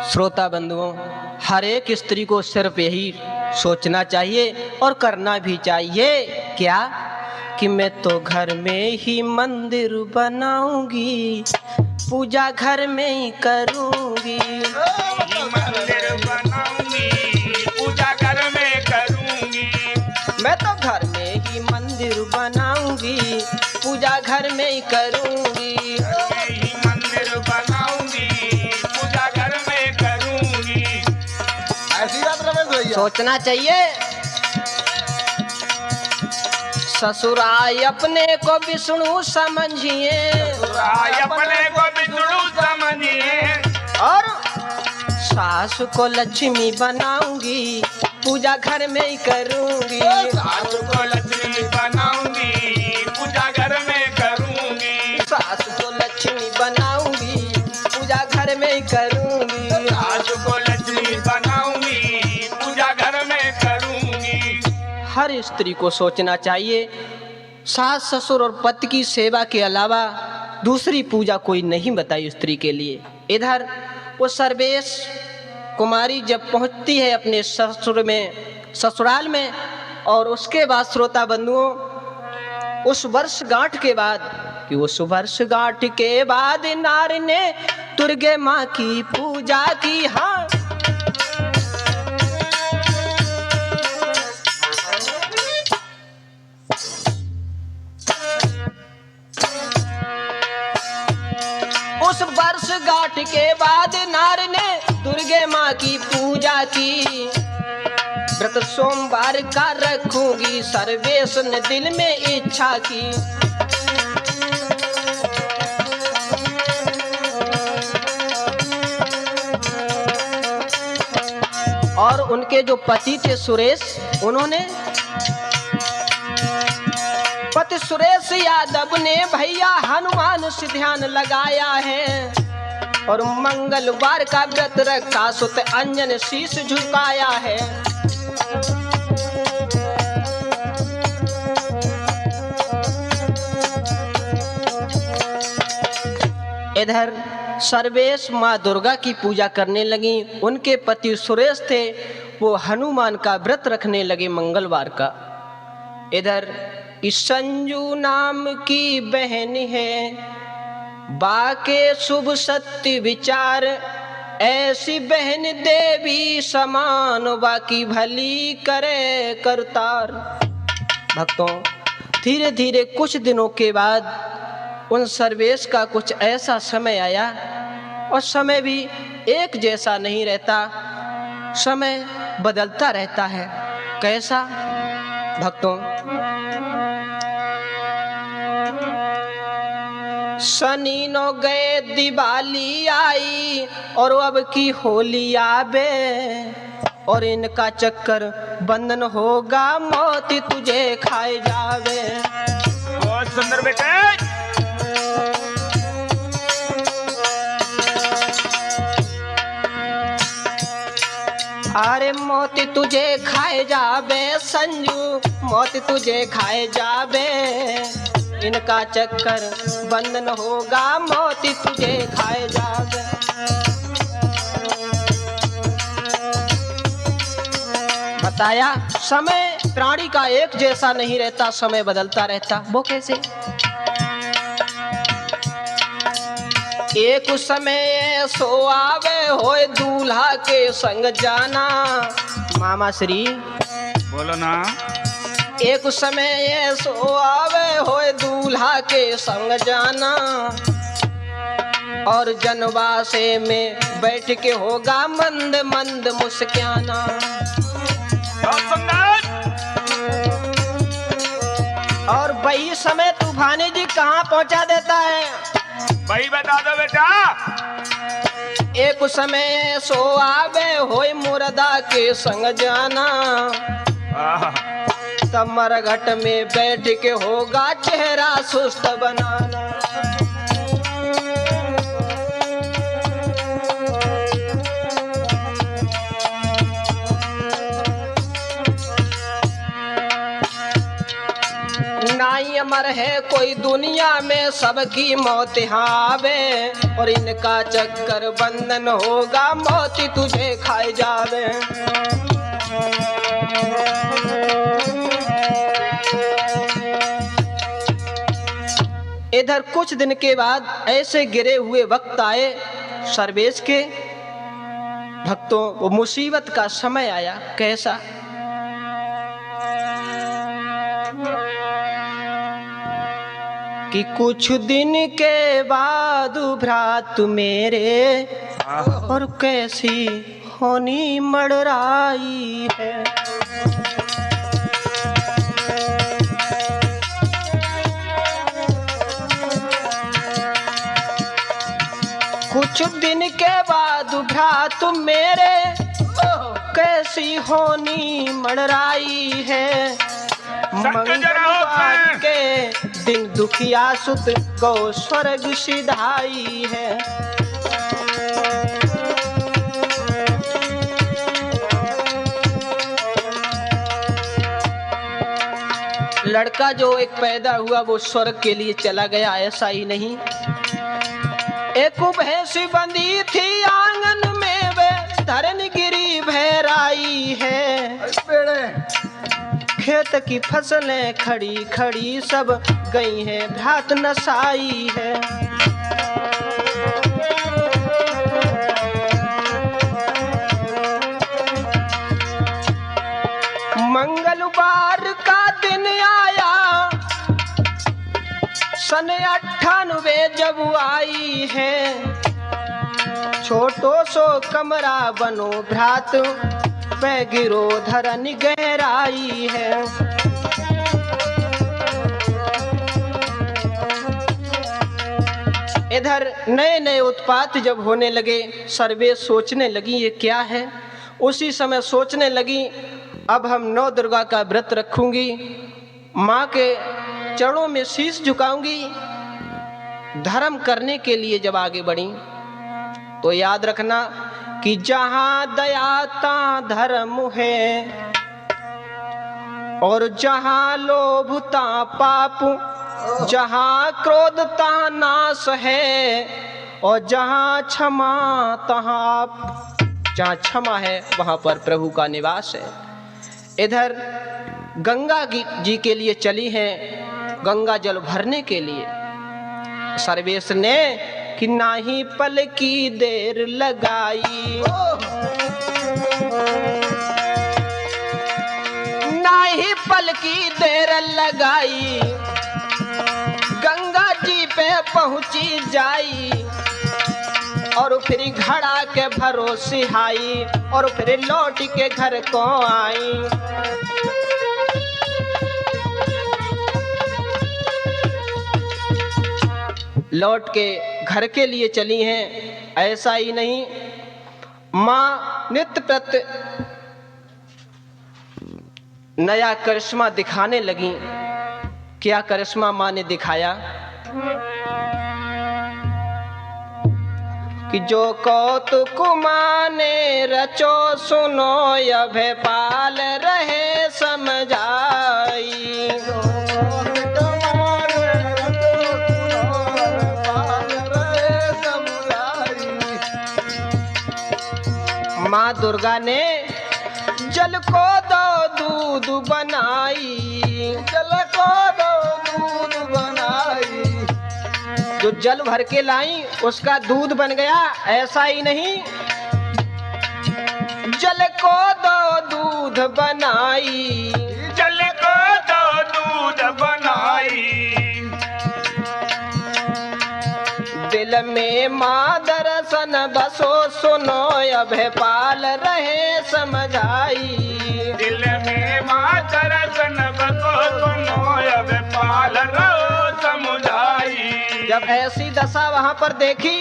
श्रोता बंधुओं, हर एक स्त्री को सिर्फ यही सोचना चाहिए और करना भी चाहिए क्या कि मैं तो घर में ही मंदिर बनाऊंगी, पूजा घर में ही करूंगी। मंदिर बनाऊंगी, पूजा घर में करूंगी। मैं तो घर में ही मंदिर बनाऊंगी, पूजा घर में ही करूंगी। यही मंदिर बनाऊंगी, पूजा घर में करूंगी। ऐसी बात रमेश भैया। सोचना चाहिए। ससुराल अपने को विष्णु समझिए, ससुराल अपने को विष्णु समझिए, और सास को लक्ष्मी बनाऊंगी, पूजा घर में ही करूंगी। सास को लक्ष्मी बनाऊंगी, पूजा घर में करूंगी। सास को लक्ष्मी बनाऊंगी, पूजा घर में ही करूंगी। सास को लक्ष्मी बनाऊंगी, पूजा घर में करूंगी। हर स्त्री को सोचना चाहिए, सास ससुर और पति की सेवा के अलावा दूसरी पूजा कोई नहीं बताई स्त्री के लिए। इधर वो सर्वेश कुमारी जब पहुंचती है अपने ससुराल में, और उसके बाद श्रोता बंधुओं, उस वर्षगांठ के बाद नारी ने दुर्गे माँ की पूजा की। हाँ, उस वर्षगांठ के बाद नारी ने दुर्गे माँ की पूजा की। व्रत सोमवार का रखूंगी, सर्वेश ने दिल में इच्छा की। और उनके जो पति थे सुरेश, उन्होंने पति सुरेश यादव ने भैया हनुमान से ध्यान लगाया है, और मंगलवार का व्रत रखा, सुत अंजन शीश झुकाया है। इधर सर्वेश माँ दुर्गा की पूजा करने लगी। उनके पति सुरेश थे, वो हनुमान का व्रत रखने लगे मंगलवार का। इधर संजू नाम की बहन है, बाके शुभ सत्य विचार, ऐसी बहन देवी समान, बाकी भली करे करतार। भक्तों, धीरे धीरे कुछ दिनों के बाद उन सर्वेश का कुछ ऐसा समय आया, और समय भी एक जैसा नहीं रहता, समय बदलता रहता है। कैसा भक्तों? शनि नो गए दिवाली आई, और अब की होली आबे, और इनका चक्कर बंधन होगा, मौत तुझे खाए जावे। बहुत सुंदर बेटे। अरे मौत तुझे खाए जाबे संजू, मौत तुझे खाए जाबे, इनका चक्कर बंधन होगा, मौत तुझे खाए जाबे। बताया, समय प्राणी का एक जैसा नहीं रहता, समय बदलता रहता। वो कैसे? एक समय सो आवे होए दूल्हा के संग जाना। मामा श्री बोलो ना। एक समय सो आवे होए दूल्हा के संग जाना, और जनवासे में बैठ के होगा मंद मंद मुस्काना। बहुत सुंदर। और वही समय तूफानी जी कहाँ पहुंचा देता है? वही बता दो बेटा। एक समय सो आवे होए मुर्दा के संग जाना, तब मरघट में बैठ के होगा चेहरा सुस्त बनाना। नाई अमर है कोई दुनिया में सबकी मौत हावे, और इनका चक्कर बंधन होगा मौत तुझे खाए जावे। इधर कुछ दिन के बाद ऐसे गिरे हुए वक्त आए सर्वेश के भक्तों, वो मुसीबत का समय आया। कैसा? कि कुछ दिन के बाद भ्रात मेरे और कैसी होनी मड़राई है। कुछ दिन के बाद भ्रात मेरे कैसी होनी मड़राई है। मंगलवार के दिन दुखिया सुत गौ स्वर्ग सिधाई है। लड़का जो एक पैदा हुआ वो स्वर्ग के लिए चला गया, ऐसा ही नहीं। एक भैंस बंधी थी आंगन में, वे धरन गिरी भैराई है। खेत की फसलें खड़ी खड़ी सब गई हैं, भ्रात नसाई है। मंगलवार का दिन आया, सन 98 जब आई है। छोटो सो कमरा बनो भ्रात पे गिरो धरन गहराई है। इधर नए नए उत्पात जब होने लगे, सर्वे सोचने लगी ये क्या है। उसी समय सोचने लगी अब हम नौ दुर्गा का व्रत रखूंगी, माँ के चरणों में शीश झुकाऊंगी। धर्म करने के लिए जब आगे बढ़ी तो याद रखना कि जहां दया ता धर्म है, और जहां लोभ ता पाप, जहां क्रोध ता नाश है, और जहां क्षमा तहां आप। जहां क्षमा है वहां पर प्रभु का निवास है। इधर गंगा जी के लिए चली हैं, गंगा जल भरने के लिए। सर्वेश ने कि नाही पल की देर लगाई, नाही पल की देर लगाई, गंगा जी पे पहुंची जाई, और फिर घड़ा के भरोसे आई, और फिर लौट के घर को आई। लौट के घर के लिए चली हैं। ऐसा ही नहीं, माँ नित्य प्रत्य नया करिश्मा दिखाने लगी। क्या करिश्मा माँ ने दिखाया कि जो कौतुक माँ ने रचो सुनो अभय पाल रहे समझाई। माँ दुर्गा ने जल को दो दूध बनाई, जल को दो दूध बनाई। जो जल भर के लाई उसका दूध बन गया। ऐसा ही नहीं, जल को दो दूध बनाई, जल को दो दूध बनाई। दिल में माँ दर्शन बसो सुनो अभय पाल रहे समझाई। दिल में माँ दर्शन बसो सुनो अभय पाल रहो समझाई। जब ऐसी दशा वहां पर देखी,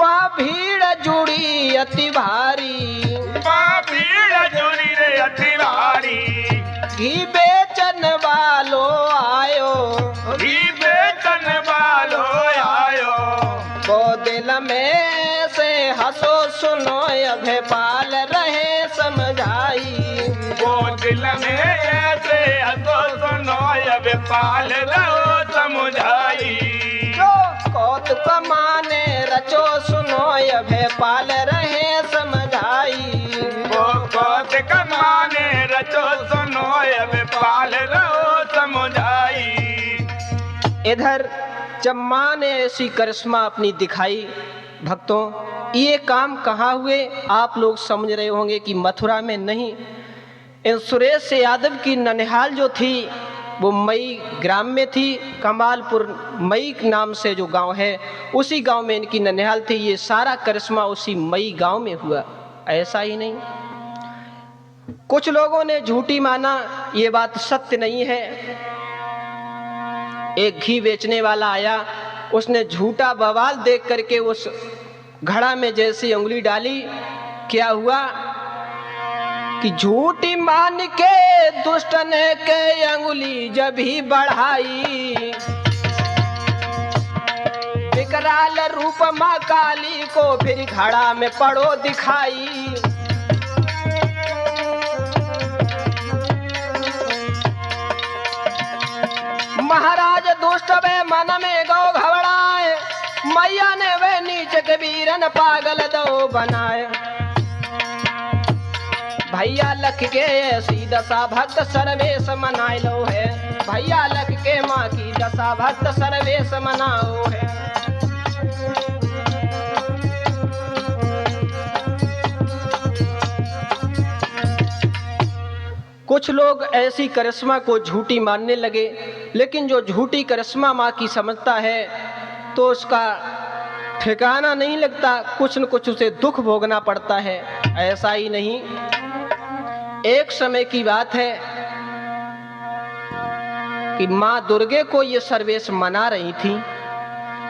वह भीड़ जुड़ी अति भारी, माँ भीड़ जुड़ी रे अति भारी। घी बेचन वालो आयो, घी बेचन वालो आयो। वो दिल में से हंसो सुनो अभय पाल रहे समझाई। वो दिल में ऐसे हंसो सुनो अभय पाल रहो समुझाई। जो कौतुक माने रचो सुनो यभे पाल रहे समझाई। वो कौतुक माने रचो सुनो अब पाल रहो समुझाई। इधर जब माँ ने ऐसी करिश्मा अपनी दिखाई, भक्तों ये काम कहाँ हुए आप लोग समझ रहे होंगे कि मथुरा में नहीं, इन सुरेश यादव की ननिहाल जो थी वो मई ग्राम में थी। कमालपुर मई नाम से जो गांव है उसी गांव में इनकी ननिहाल थी। ये सारा करिश्मा उसी मई गांव में हुआ। ऐसा ही नहीं, कुछ लोगों ने झूठी माना, ये बात सत्य नहीं है। एक घी बेचने वाला आया, उसने झूठा बवाल देख करके उस घड़ा में जैसी उंगली डाली, क्या हुआ कि झूठी मान के दुष्ट ने के अंगुली जब ही बढ़ाई। विकराल रूप माँ काली को फिर घड़ा में पड़ो दिखाई। महाराज दुष्ट वे मन में गौ घबराए, मैया ने वे नीच कबीरन पागल दो बनाए। भैया लख के ऐसी दशा भक्त सर्वेश मनाए लो है। भैया लख के माँ की दशा भक्त सर्वेश मनाओ है। कुछ लोग ऐसी करिश्मा को झूठी मानने लगे, लेकिन जो झूठी करिश्मा माँ की समझता है तो उसका ठिकाना नहीं लगता, कुछ न कुछ उसे दुख भोगना पड़ता है। ऐसा ही नहीं, एक समय की बात है कि माँ दुर्गे को ये सर्वेश मना रही थी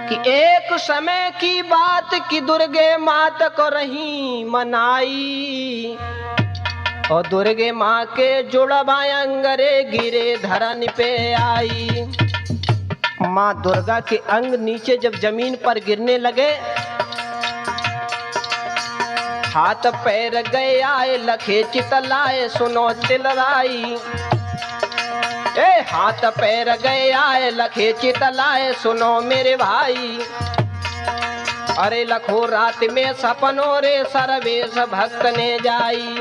कि एक समय की बात कि दुर्गे मात को रही मनाई। और दुर्गे माँ के जुड़वा अंगरे गिरे धरन पे आई। माँ दुर्गा के अंग नीचे जब जमीन पर गिरने लगे, हाथ पैर गए आए लखे चितलाए सुनो तिलराई। ए हाथ पैर गए आए लखे चितलाए सुनो मेरे भाई। अरे लखो रात में सपनों रे सर्वेश भक्त ने जाई।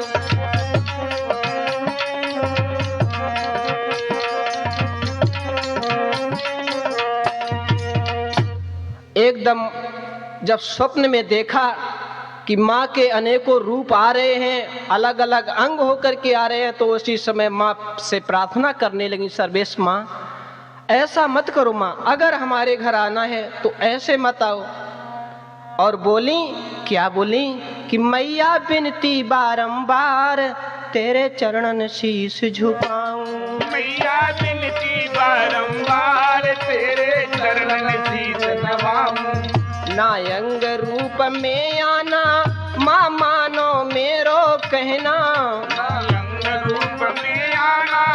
एकदम जब स्वप्न में देखा कि माँ के अनेकों रूप आ रहे हैं, अलग अलग अंग होकर के आ रहे हैं, तो उसी समय माँ से प्रार्थना करने लगी, सर्वेश माँ ऐसा मत करो माँ, अगर हमारे घर आना है तो ऐसे मत आओ। और बोली, क्या बोली कि मैया बिनती बारंबार तेरे चरणन शीश झुकाऊं। मैया बिनती बारंबार तेरे चरणन शीश नवाऊं। ना अंग रूप में आना माँ मानो मेरो कहना। अंग रूप में आना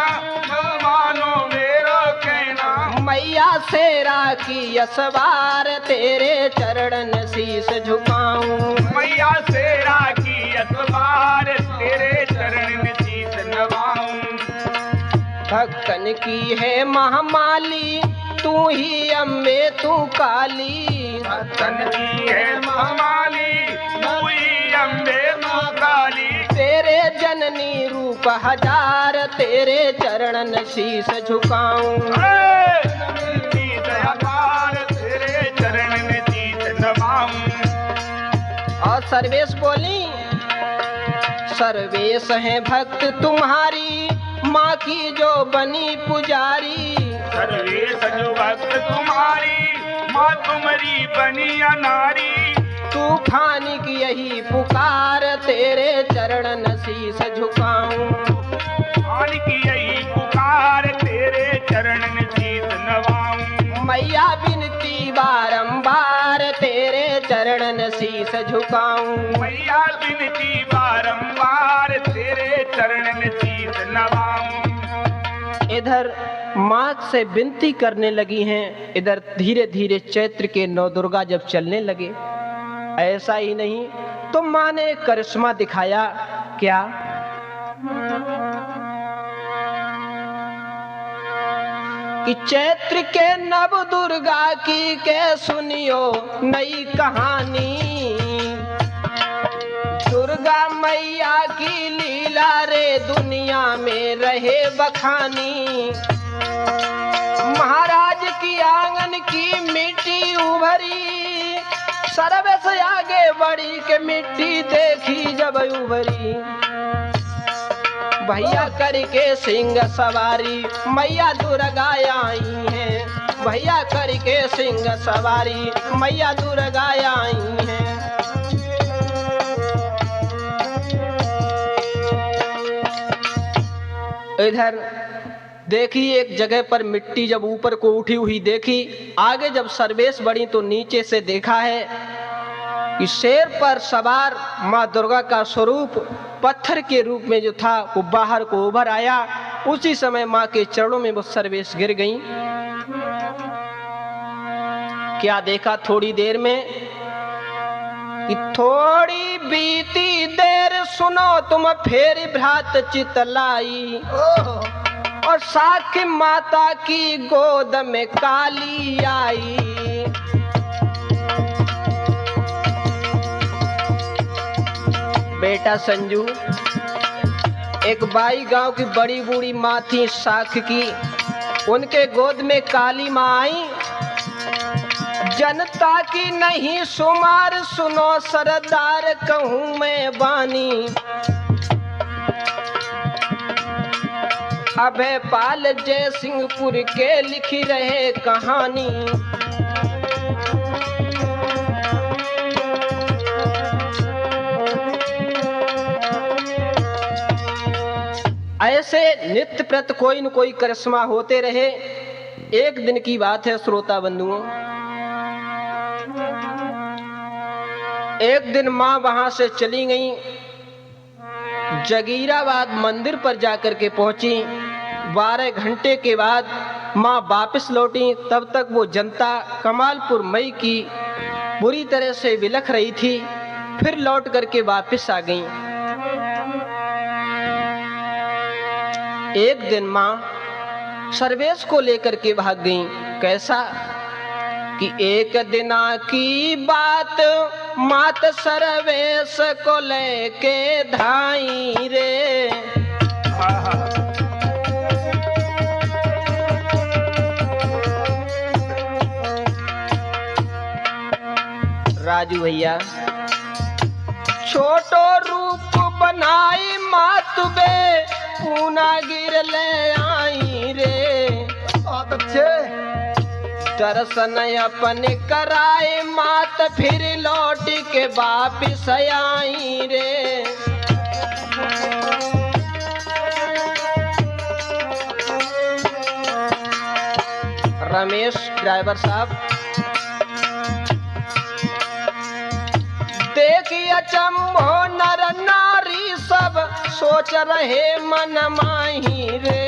मानो मेरो कहना। मैया शेरा की असवार तेरे चरणन शीश झुकाऊं। मैया शेरा की असवार तेरे चरणन शीश नवाऊं। भक्तन की है महामाली तू ही अम्बे तू काली। भक्तन की है महामाली तू ही अम्बे तू काली। तेरे जननी रूप हजार तेरे चरणन शीश झुकाऊं। तेरे चरणन शीश नवाऊं। और सर्वेश बोली, सर्वेश है भक्त तुम्हारी माँ की जो बनी पुजारी। सर्वेश जो भक्त तुम्हारी माँ तुम्हारी बनी अनारी। तूफान की यही पुकार तेरे चरणन शीश झुकाऊं। तूफान की यही पुकार तेरे चरणन शीश नवाऊं। मैया बिनती बारंबार तेरे चरणन शीश झुकाऊं। मैया बिनती बारंबार तेरे चरणन शीश नवाऊं। इधर माँ से विनती करने लगी हैं, इधर धीरे धीरे चैत्र के नवदुर्गा जब चलने लगे। ऐसा ही नहीं तो माँ ने करिश्मा दिखाया, क्या कि चैत्र के नव दुर्गा की के सुनियो नई कहानी। दुर्गा मैया की लीला रे दुनिया में रहे बखानी। महाराज की आंगन की मिट्टी उभरी, सर्वे से आगे बढ़ी के मिट्टी देखी जब उभरी। भैया करके सिंह सवारी मैया दुर्गा आई हैं। भैया करके सिंह सवारी मैया दुर्गा आई हैं। इधर देखी एक जगह पर मिट्टी जब ऊपर को उठी हुई देखी, आगे जब सर्वेश बढ़ी तो नीचे से देखा है कि शेर पर सवार माँ दुर्गा का स्वरूप पत्थर के रूप में जो था वो बाहर को उभर आया। उसी समय माँ के चरणों में वो सर्वेश गिर गईं। क्या देखा थोड़ी देर में कि थोड़ी बीती देर सुनो तुम फेर भ्रात चितलाई, और साखी माता की गोद में काली आई। बेटा संजू, एक बाई गांव की बड़ी बूढ़ी माँ थी साख की, उनके गोद में काली माँ आई। जनता की नहीं शुमार सुनो सरदार कहूँ मैं बानी। अभय पाल जय सिंहपुर के लिखी रहे कहानी। ऐसे नित्य प्रत कोई न कोई करिश्मा होते रहे। एक दिन की बात है श्रोता बंधुओं, एक दिन माँ वहां से चली गई, जगीराबाद मंदिर पर जाकर के पहुंची। 12 घंटे के बाद माँ वापस लौटी। तब तक वो जनता कमालपुर मई की बुरी तरह से विलख रही थी। फिर लौट करके वापस आ गई। एक दिन माँ सर्वेश को लेकर के भाग गई। कैसा कि एक दिना की बात मात सर्वेश को लेके धाई रे। राजू भैया, छोटो रूप बनाई मात बे पूना गिर ले आई रे। बहुत अच्छे। दर्शन अपने कराए मात फिर लौट के वापिस आई रे। रमेश ड्राइवर साहब, देखिए अचंभो नर नारी सब सोच रहे मन माही रे।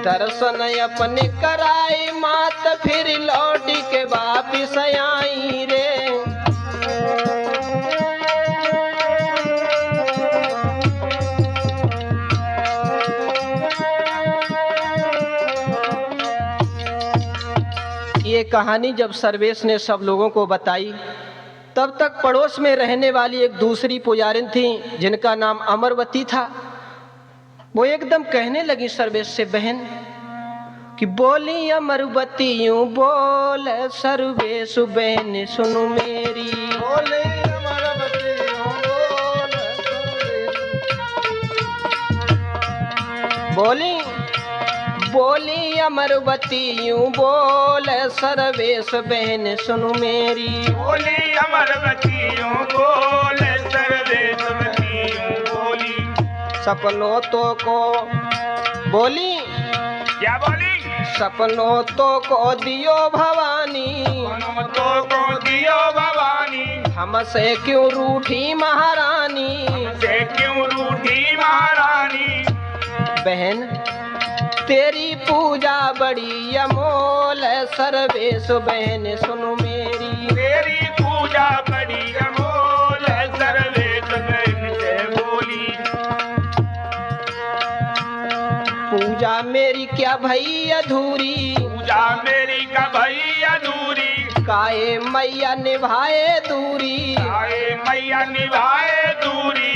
दर्शन अपने कराई मात फिर लौट के वापिस आई रे। ये कहानी जब सर्वेश ने सब लोगों को बताई, तब तक पड़ोस में रहने वाली एक दूसरी पुजारिन थी जिनका नाम अमरवती था। वो एकदम कहने लगी सर्वेश से, बहन कि बोली अमरवती यूं बोल सर्वेश बहन सुनो मेरी। बोले हमारा बच्चे बोली बोली अमरवती यूं बोल सर्वेश बहन सुनो मेरी। बोली अमरवतियों बोल सर्वेश्वरियों बोली। सपनों तो को बोली, क्या बोली? सपनों तो को दियो भवानी, सपनों तो को दियो भवानी। हमसे क्यों रूठी महारानी। हमसे क्यों रूठी महारानी। बहन तेरी पूजा बड़ी अमोल सर्वेश बहन सुनो मेरी। तेरी पूजा बड़ी अमोल सर्वेश बहन से बोली। पूजा मेरी भई अधूरी, पूजा मेरी का भई अधूरी, काहे मैया निभाए दूरी। आए मैया निभाए दूरी,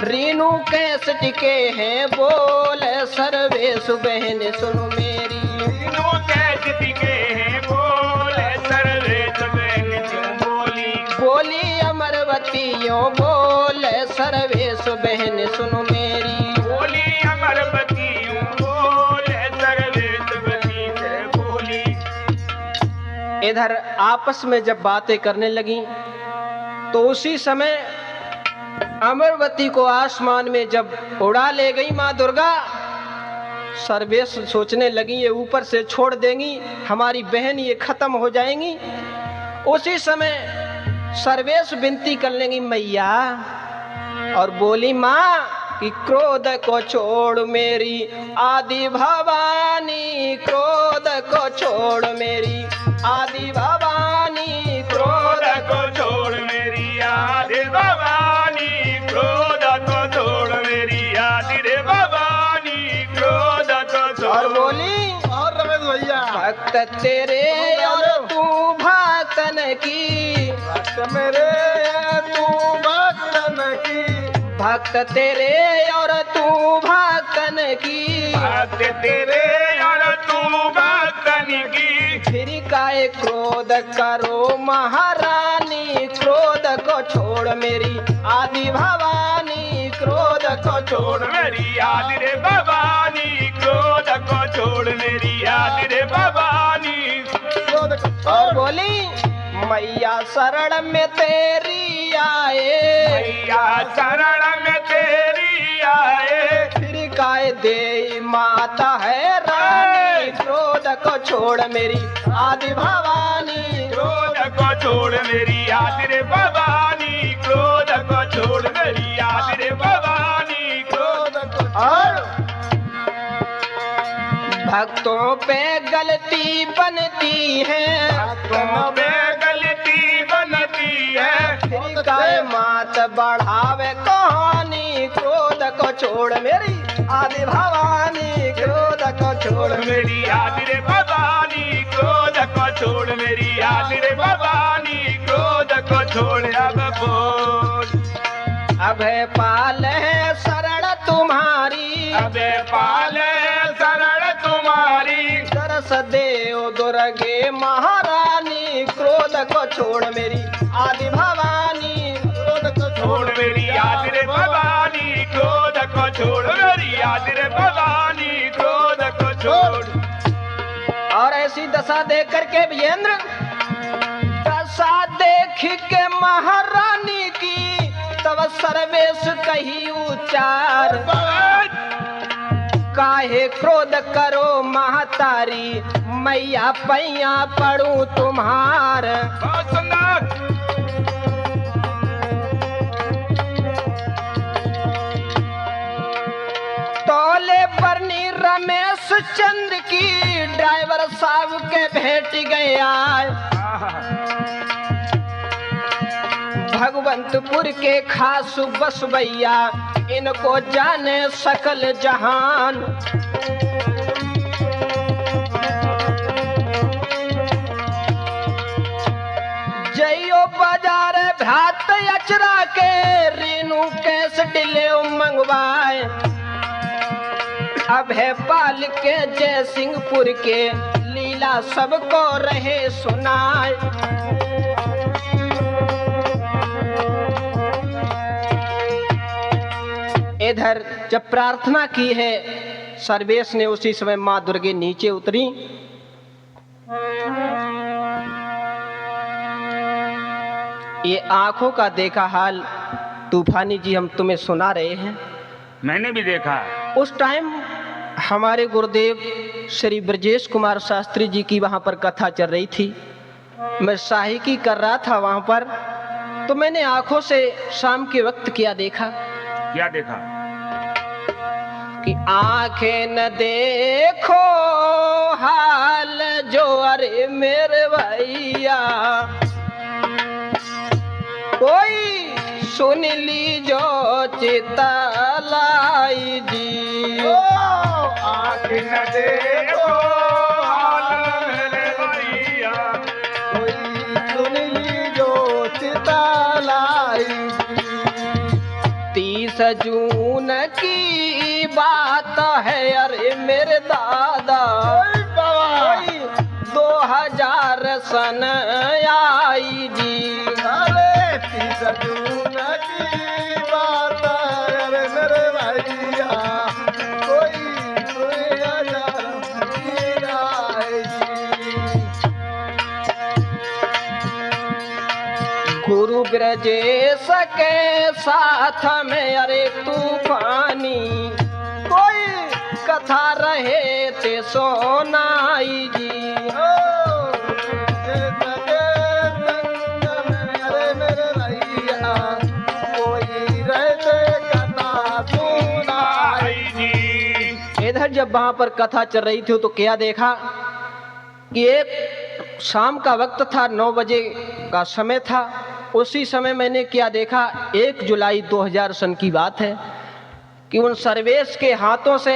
रीनू कैसे टिके हैं बोल, सर्वेश बहन सुनो मेरी। तीनों कैसे टिके हैं बोल, सर्वेश बहन क्यों बोली। बोली अमरवतियों बोल, सर्वेश बहन सुनो मेरी। बोली अमरवतियों बोल, सर्वेश बहन से बोली। इधर आपस में जब बातें करने लगी तो उसी समय अमरवती को आसमान में जब उड़ा ले गई माँ दुर्गा, सर्वेश सोचने लगी ये ऊपर से छोड़ देंगी हमारी बहन, ये खत्म हो जाएंगी। उसी समय सर्वेश विनती कर लेंगी मैया, और बोली माँ कि क्रोध को छोड़ मेरी आदि भवानी, क्रोध को छोड़ मेरी आदि भवानी, क्रोध को छोड़ मेरी याद भवानी, क्रोध को छोड़ मेरी याद रे भवानी, क्रोध को छोड़। और बोली और रमेश भैया भक्त तेरे और तू भक्तन की, भक्त मेरे तू भक्तन की, भक्त तेरे और तू भक्तन की, भक्त तेरे और तू भक्तन की। फिर काहे क्रोध करो महारानी, क्रोध को छोड़ मेरी आदि भवानी, क्रोध को छोड़ मेरी याद रे भवानी, क्रोध को छोड़ मेरी याद रे भवानी। क्रोध को और छोड़। बोली मैया शरण में तेरी आए, मैया शरण में तेरी आए, फिर काहे दे माता है रानी, क्रोध को छोड़ मेरी आदि भवानी। क्रोध को छोड़ मेरी याद रे भवानी, क्रोध को छोड़ मेरी याद रे भवानी, क्रोध को। और भक्तों पे गलती बनती है, तुम पे गलती बनती है, फिर काहे मात बढ़ावे कहानी, क्रोध को छोड़ मेरी आदि भवानी, क्रोध को छोड़ मेरी याद रे भवानी, क्रोध को छोड़ मेरी याद रे भवानी, क्रोध को छोड़। अब बोल अभय पाल है शरण तुम्हारी, अबे पाले शरण तुम्हारी, दरस देव दुर्गे महारानी, क्रोध को छोड़ मेरी आदि भवानी, क्रोध को छोड़ मेरी याद रे भवानी, क्रोध को छोड़ मेरी याद रे भवानी, क्रोध को छोड़। और ऐसी दशा देख करके विजेंद्र, दशा देख के महारानी की तब सर्वेश कही उच्चार, काहे क्रोध करो महतारी, मैया पैया पड़ू तुम्हार। बहुत सुंदर। तोले बरनी रमेश चंद्र की, ड्राइवर साहब के भेट गए आए, भगवंतपुर के खास बस भैया, इनको जाने सकल जहान। जइयो बाजार भ्रात अचरा के, रीनू कैस डिले मंगवाए, अब है पाल के जय सिंहपुर के, लीला सबको रहे सुनाए। इधर जब प्रार्थना की है सर्वेश ने, उसी समय माँ दुर्गे नीचे उतरी। ये आंखों का देखा हाल तूफानी जी हम तुम्हें सुना रहे हैं। मैंने भी देखा। उस टाइम हमारे गुरुदेव श्री ब्रजेश कुमार शास्त्री जी की वहां पर कथा चल रही थी, मैं सहायकी कर रहा था वहां पर, तो मैंने आंखों से शाम के वक्त क्या देखा, क्या देखा? कि आंखें न देखो हाल जो, अरे मेरे भैया कोई सुन लीजो चितलाई जी। आंखें बिन देखो हाल मेरे भैया। कोई सुन लीजो चिता लाई। 30 जून की बात है अरे मेरे दादा, 2000 सन आई जी। अरे 30 जून की बात है अरे मेरे भैया, कोई 2000 लाई जी। गुरु ब्रजेश के साथ में अरे तूफानी, कोई कथा रहे ते सोनाई जी। अरे मेरे भैया, कोई रहते कथा सुनाई। आई जी। इधर जब वहां पर कथा चल रही थी तो क्या देखा कि एक शाम का वक्त था, 9 बजे का समय था। उसी समय मैंने क्या देखा, 1 जुलाई 2000 सन की बात है कि उन सर्वेश के हाथों से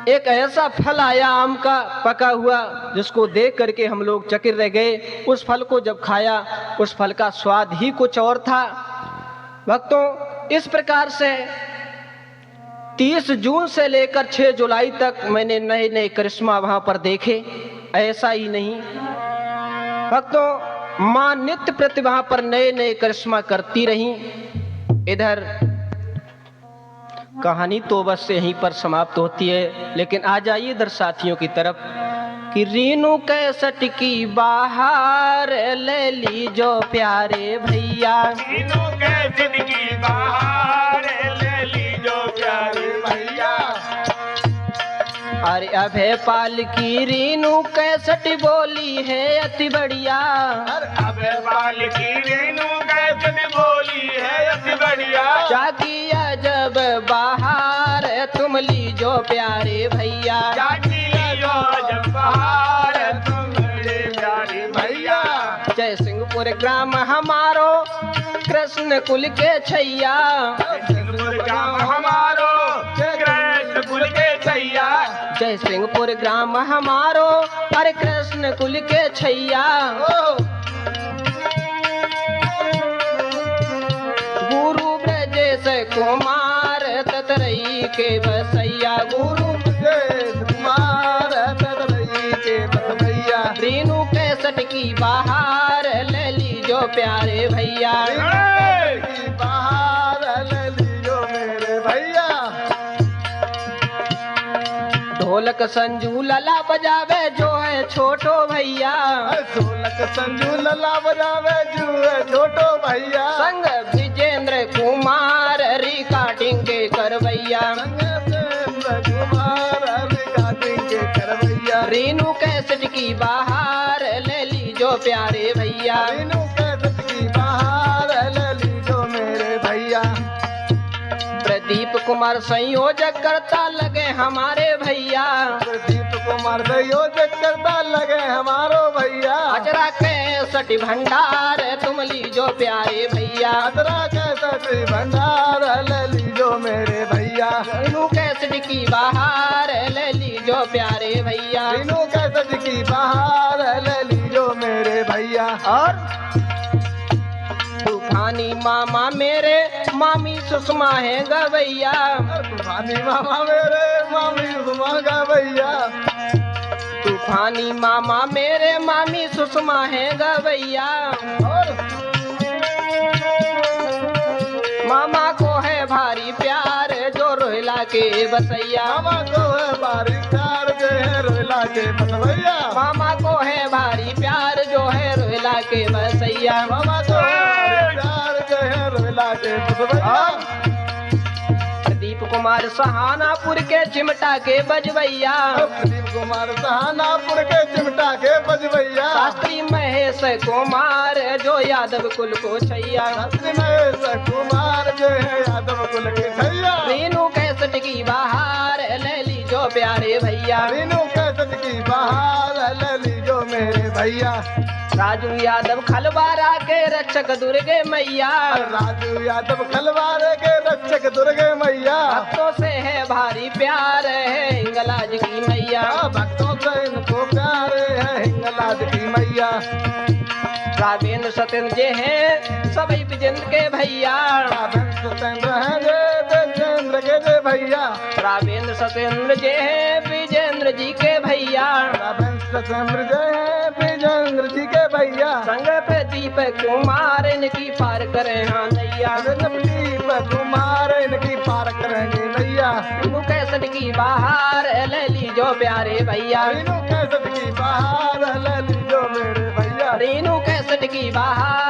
एक ऐसा फल आया आम का पका हुआ, जिसको देख करके हम लोग चकित रह गए। उस फल को जब खाया, उस फल का स्वाद ही कुछ और था। भक्तों, इस प्रकार से 30 जून से लेकर 6 जुलाई तक मैंने नए नए करिश्मा वहां पर देखे। ऐसा ही नहीं भक्तों, मां नित्य प्रति वहां पर नए नए करिश्मा करती रही। इधर कहानी तो बस यहीं पर समाप्त होती है, लेकिन आ जाइए इधर साथियों की तरफ कि रीनू कैसेट की बाहर ले लीजो प्यारे भैया। रीनू कैसेट की बाहर ले लीजो प्यारे भैया। अरे अभय पाल की रीनू कैसेट बोली है अति बढ़िया। अबे बाल की रीनू कैसेट बोली है अति बढ़िया। जाकिया जब बाहर तुम लीजो प्यारे भैया। जाकी लो जब बाहर तुम मेरे प्यारे भैया। जय सिंहपुर ग्राम हमारो कृष्ण कुल के छैया। सिंहपुर ग्राम हमारो कृष्ण कुल के छैया। जय सिंहपुर ग्राम हमारो अरे कृष्ण कुल के छैया। गुरु ब्रजेश कुमार ततरई के बसैया। गुरु कुमार तदरई के बसैया। रीनू कैसेट की बाहर ले लीजो प्यारे भैया। की बाहर ले लीजो मेरे भैया। ढोलक संजू लला बजावे जो है छोटो भैया। ढोलक संजू लला बजावे जो है छोटो भैया। संग विजेंद्र कुमार रिकॉर्डिंग के करवैया। रीनू कैसेट की बाहर ले लीजो प्यारे भैया। रीनू कैसेट की बाहर ले लीजो मेरे भैया। प्रदीप कुमार संयोजक करता लगे हमारे भैया। प्रदीप कुमार संयोजक करता लगे हमारो भैया। अजरा कैसेट भंडार तुम लीजो प्यारे भैया। अदरा कैसेट भंडार ले लीजो मेरे भैया। रीनू कैसेट की बाहर ले लीजो प्यारे भैया। रीनू कैसेट की बाहर ले लीजो मेरे भैया। और तूफानी मामा मेरे मामी सुषमा है गवैया। तूफानी मामा मेरे मामी सुषमा गवैया। तूफानी मामा मेरे मामी सुषमा है गवैया। और मामा को है भारी प्यार जो रोहिला के बसैया। मामा को है बारी प्यार जो है रोहिला के बसैया। मामा को है भारी प्यार जो है रोहिला के बसैया। मामा को है बारी प्यार जो है रोहिला के बसैया। प्रदीप कुमार सहानापुर के चिमटा के बजवैया। प्रदीप कुमार सहानापुर के चिमटा के बजवैया। शास्त्री महेश कुमार जो यादव कुल को छैया। शास्त्री महेश कुमार जो है यादव कुल के छैया। रीनू कैसेट की बाहर ले लीजो प्यारे भैया। रीनू कैसेट की बाहर ले लीजो मेरे भैया। राजू यादव खलवारा के रक्षक दुर्गे मैया, राजू यादव खलवारे के रक्षक दुर्गे मैया, भक्तों से है भारी प्यार है हिंगलाज की मैया। भक्तों से इनको प्यार है हिंगलाज की मैया। रावेंद्र सत्येंद्र जे हैं सभी विजेंद्र के भैया, सत्येंद्र हैं जे विजेंद्र के जे भैया, रावेंद्र सत्येंद्र जे हैं विजेंद्र जी के भैया, सत्येंद्र जे हैं विजेंद्र जी के भैया। संग पे दीपक कुमार इनकी पार करे हाँ नैया, दीप कुमार इनकी पार करेंगे नैया। कैसट की बाहर ले लीजो प्यारे भैया, कैसट की बाहर ले लीजो मेरे भैया, रेनू कैसट की बाहर